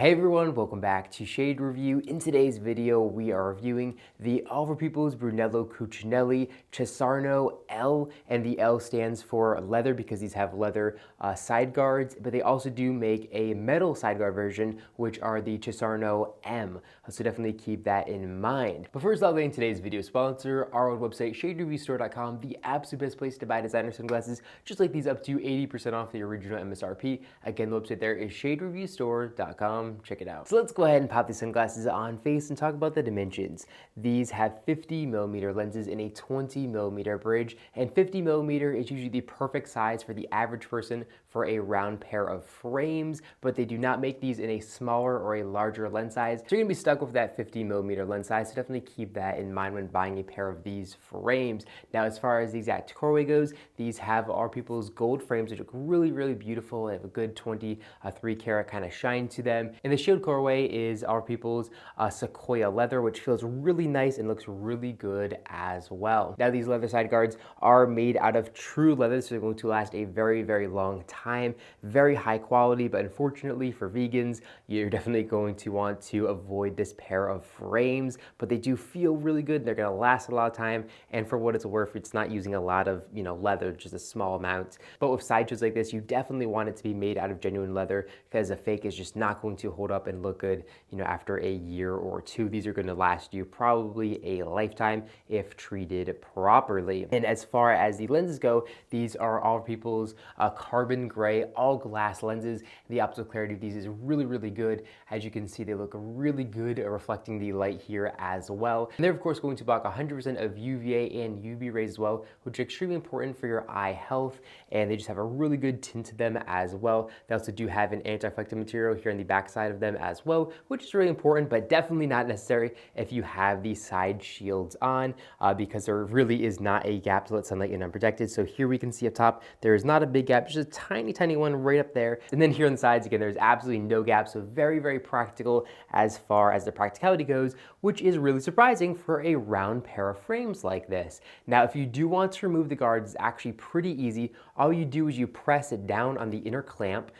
Hey everyone, welcome back to Shade Review. In today's video, we are reviewing the Oliver Peoples Brunello Cucinelli Cesarino L, and the L stands for leather because these have leather side guards, but they also do make a metal side guard version, which are the Cesarino M. So definitely keep that in mind. But first, I'll get today's video sponsor, our own website, shadereviewstore.com, the absolute best place to buy designer sunglasses, just like these up to 80% off the original MSRP. Again, the website there is shadereviewstore.com. Check it out. So let's go ahead and pop these sunglasses on face and talk about the dimensions. These have 50mm lenses in a 20mm bridge, and 50mm is usually the perfect size for the average person for a round pair of frames, but they do not make these in a smaller or a larger lens size. So you're gonna be stuck with that 50mm lens size, so definitely keep that in mind when buying a pair of these frames. Now, as far as the exact colorway goes, these have Our People's gold frames, which look really, really beautiful. They have a good 23 karat kind of shine to them. And the shield colorway is Our People's Sequoia leather, which feels really nice and looks really good as well. Now, these leather side guards are made out of true leather, so they're going to last a very, very long time. Very high quality, but unfortunately for vegans, you're definitely going to want to avoid this pair of frames, but they do feel really good. They're gonna last a lot of time, and for what it's worth, it's not using a lot of, leather, just a small amount. But with side shows like this, you definitely want it to be made out of genuine leather, because a fake is just not going to hold up and look good, after a year or two. These are gonna last you probably a lifetime if treated properly. And as far as the lenses go, these are All People's carbon gray all glass lenses. The optical clarity of these is really, really good. As you can see, they look really good reflecting the light here as well. And they're of course going to block 100% of UVA and UV rays as well, which are extremely important for your eye health. And they just have a really good tint to them as well. They also do have an anti-reflective material here on the back side of them as well, which is really important, but definitely not necessary if you have these side shields on, because there really is not a gap to let sunlight in unprotected. So here we can see up top, there is not a big gap, just a tiny, tiny one right up there. And then here on the sides, again, there's absolutely no gap. So very, very practical as far as the practicality goes, which is really surprising for a round pair of frames like this. Now, if you do want to remove the guards, it's actually pretty easy. All you do is you press it down on the inner clamp.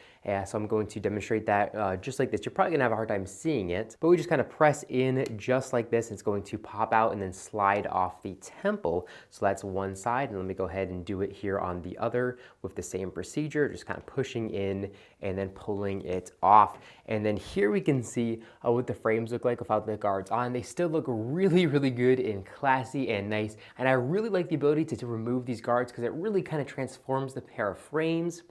So I'm going to demonstrate that just like this. You're probably gonna have a hard time seeing it, but we just kind of press in just like this. It's going to pop out and then slide off the temple. So that's one side, and let me go ahead and do it here on the other with the same procedure, just kind of pushing in and then pulling it off. And then here we can see what the frames look like without the guards on. They still look really, really good and classy and nice. And I really like the ability to remove these guards because it really kind of transforms the pair of frames.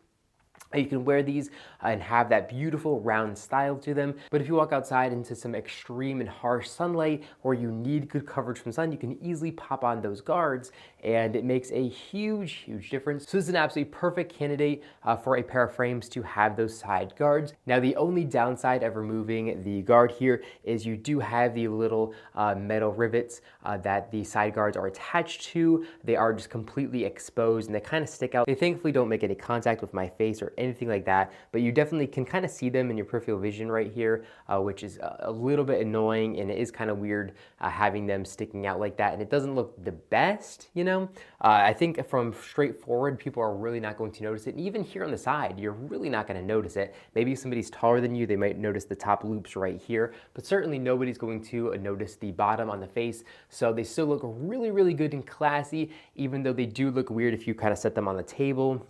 You can wear these and have that beautiful round style to them. But if you walk outside into some extreme and harsh sunlight or you need good coverage from sun, you can easily pop on those guards, and it makes a huge, huge difference. So this is an absolutely perfect candidate for a pair of frames to have those side guards. Now, the only downside of removing the guard here is you do have the little metal rivets that the side guards are attached to. They are just completely exposed and they kind of stick out. They thankfully don't make any contact with my face or anything like that, but you definitely can kind of see them in your peripheral vision right here, which is a little bit annoying, and it is kind of weird having them sticking out like that, and it doesn't look the best, I think from straight forward, people are really not going to notice it, and even here on the side, you're really not going to notice it. Maybe if somebody's taller than you, they might notice the top loops right here, but certainly nobody's going to notice the bottom on the face, so they still look really, really good and classy, even though they do look weird if you kind of set them on the table.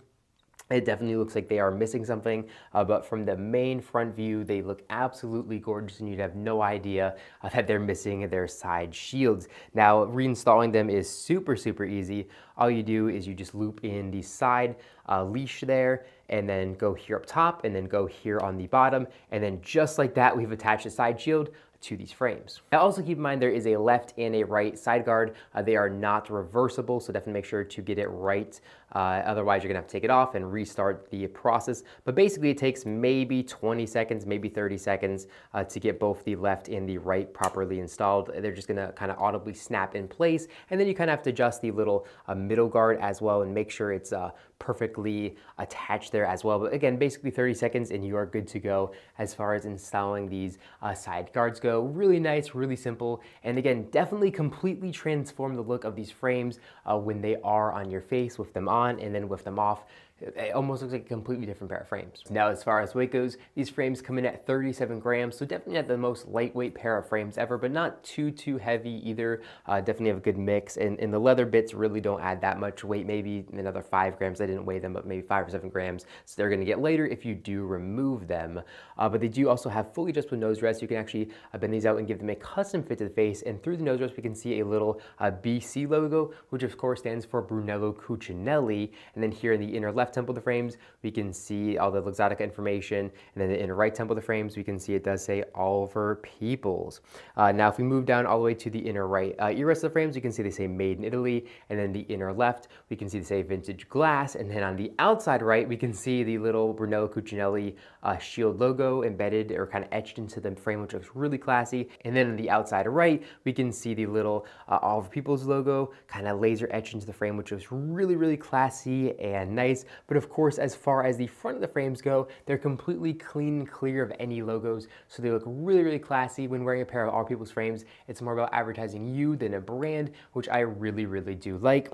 It definitely looks like they are missing something, but from the main front view, they look absolutely gorgeous, and you'd have no idea that they're missing their side shields. Now, reinstalling them is super, super easy. All you do is you just loop in the side leash there, and then go here up top, and then go here on the bottom, and then just like that, we've attached the side shield to these frames. Now, also keep in mind there is a left and a right side guard. They are not reversible, so definitely make sure to get it right. Otherwise, you're gonna have to take it off and restart the process. But basically, it takes maybe 20 seconds, maybe 30 seconds to get both the left and the right properly installed. They're just gonna kind of audibly snap in place, and then you kind of have to adjust the little middle guard as well and make sure it's perfectly attached there as well. But again, basically 30 seconds and you are good to go as far as installing these side guards go. Really nice, really simple, and again, definitely completely transform the look of these frames when they are on your face with them on, and then with them off. it almost looks like a completely different pair of frames. Now, as far as weight goes, these frames come in at 37 grams, so definitely not the most lightweight pair of frames ever, but not too heavy either. Definitely have a good mix, and the leather bits really don't add that much weight, maybe another 5 grams. I didn't weigh them, but maybe 5 or 7 grams, so they're gonna get lighter if you do remove them. But they do also have fully adjustable nose rests. You can actually bend these out and give them a custom fit to the face, and through the nose rest we can see a little BC logo, which of course stands for Brunello Cucinelli. And then here in the inner left temple of the frames, we can see all the Luxottica information, and then the inner right temple of the frames, we can see it does say Oliver Peoples. Now, if we move down all the way to the inner right ear rest of the frames, you can see they say Made in Italy, and then the inner left, we can see they say Vintage Glass, and then on the outside right, we can see the little Brunello Cucinelli shield logo embedded or kind of etched into the frame, which looks really classy. And then on the outside right, we can see the little Oliver Peoples logo kind of laser etched into the frame, which looks really classy and nice. But of course, as far as the front of the frames go, they're completely clean and clear of any logos, so they look really classy. When wearing a pair of Oliver Peoples frames, it's more about advertising you than a brand, which I really do like.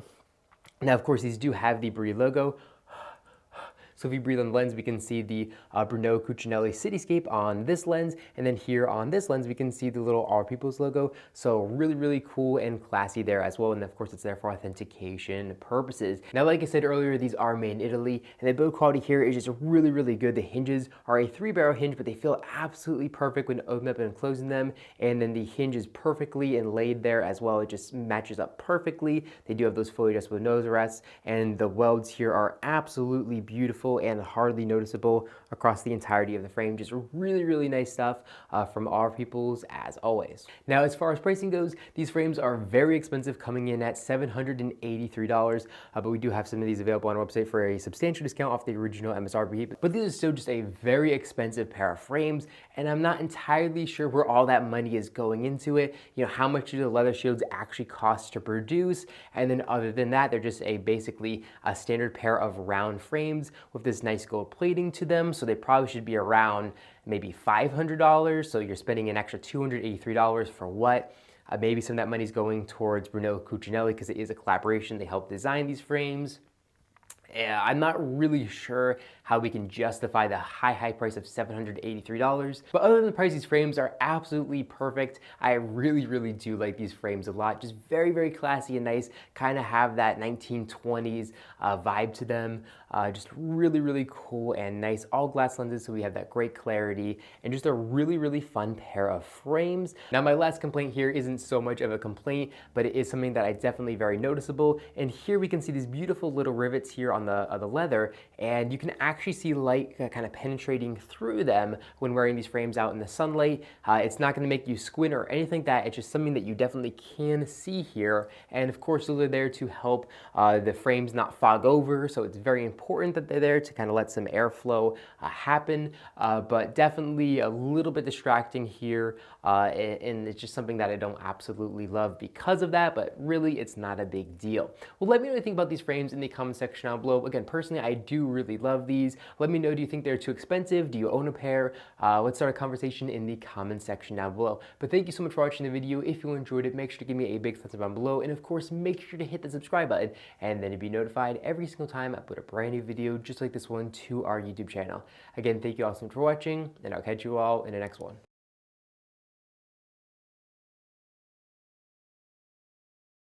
Now, of course, these do have the Brie logo. So if we breathe on the lens, we can see the Brunello Cucinelli cityscape on this lens, and then here on this lens, we can see the little Our People's logo. So really cool and classy there as well, and of course it's there for authentication purposes. Now, like I said earlier, these are made in Italy, and the build quality here is just really good. The hinges are a 3-barrel hinge, but they feel absolutely perfect when opening up and closing them, and then the hinge is perfectly inlaid there as well. It just matches up perfectly. They do have those fully adjustable nose rests, and the welds here are absolutely beautiful and hardly noticeable across the entirety of the frame. Just really nice stuff from Our Peoples as always. Now, as far as pricing goes, these frames are very expensive, coming in at $783, but we do have some of these available on our website for a substantial discount off the original MSRP. But this is still just a very expensive pair of frames, and I'm not entirely sure where all that money is going into it. You know, how much do the leather shields actually cost to produce? And then other than that, they're just basically a standard pair of round frames with this nice gold plating to them, so they probably should be around maybe $500, so you're spending an extra $283 for what? Maybe some of that money is going towards Brunello Cucinelli because it is a collaboration. They helped design these frames. I'm not really sure how we can justify the high price of $783. But other than the price, these frames are absolutely perfect. I really do like these frames a lot. Just very classy and nice. Kind of have that 1920s vibe to them. Just really cool and nice. All glass lenses, so we have that great clarity, and just a really fun pair of frames. Now, my last complaint here isn't so much of a complaint, but it is something that I definitely very noticeable. And here we can see these beautiful little rivets here on the leather, and you can actually see light kind of penetrating through them when wearing these frames out in the sunlight. It's not going to make you squint or anything like that. It's just something that you definitely can see here, and of course those are there to help the frames not fog over, so it's very important that they're there to kind of let some airflow happen, but definitely a little bit distracting here, and it's just something that I don't absolutely love because of that, but really it's not a big deal. Well, let me know what you think about these frames in the comment section down below. Again, personally, I do really love these. Let me know, do you think they're too expensive? Do you own a pair? Let's start a conversation in the comment section down below. But thank you so much for watching the video. If you enjoyed it, make sure to give me a big thumbs up down below, and of course, make sure to hit the subscribe button, and then to be notified every single time I put a brand new video just like this one to our YouTube channel. Again, thank you all so much for watching, and I'll catch you all in the next one.